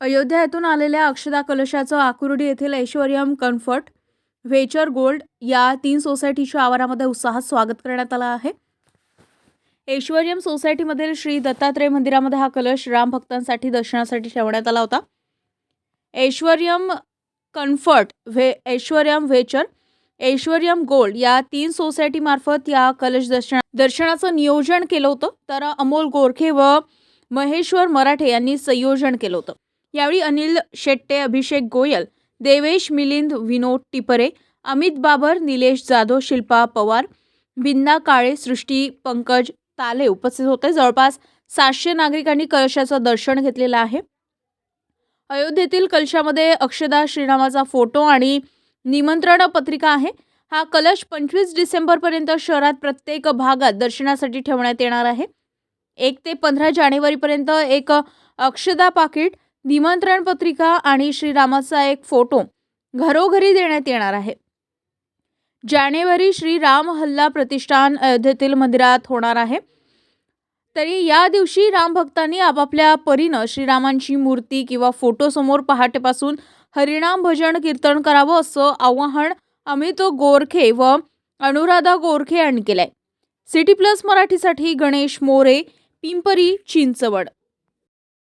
अयोध्या येथून आलेल्या अक्षदा कलशाचं आकुर्डी येथील ऐश्वर्यम कम्फर्ट व्हेंचर गोल्ड या 3 सोसायटीच्या आवारामध्ये उत्साहात स्वागत करण्यात आलं आहे. ऐश्वर्यम सोसायटीमधील श्री दत्तात्रय मंदिरामध्ये हा कलश राम भक्तांसाठी दर्शनासाठी ठेवण्यात आला होता. Aishwaryam comfort Aishwaryam venture Aishwaryam gold या 3 सोसायटी मार्फत या कलश दर्शनाचं नियोजन केलं होतं. तर अमोल गोरखे व महेश्वर मराठे यांनी संयोजन केलं होतं. यावेळी अनिल शेट्टे, अभिषेक गोयल, देवेश मिलिंद, विनोद टिपरे, अमित बाबर, निलेश जाधव, शिल्पा पवार, बिंदा काळे, सृष्टी पंकज ताले उपस्थित होते. जवळपास 700 नागरिकांनी कलशाचं दर्शन घेतलेलं आहे. अयोध्येतील कलशामध्ये अक्षदा श्रीरामाचा फोटो आणि निमंत्रण पत्रिका आहे. हा कलश 25 डिसेंबरपर्यंत शहरात प्रत्येक भागात दर्शनासाठी ठेवण्यात येणार आहे. 1 ते 15 जानेवारीपर्यंत एक अक्षदा पाकिट, निमंत्रण पत्रिका आणि श्रीरामाचा एक फोटो घरोघरी देण्यात येणार आहे. जानेवारी श्री राम हल्ला प्रतिष्ठान अयोध्येतील मंदिरात होणार आहे. तरी या दिवशी राम भक्तांनी आपापल्या परीनं श्रीरामांची मूर्ती किंवा फोटो समोर पहाटेपासून हरिनाम भजन कीर्तन करावं असं आवाहन अमित गोरखे व अनुराधा गोरखे यांनी केलंय. सिटी प्लस मराठीसाठी गणेश मोरे, पिंपरी चिंचवड.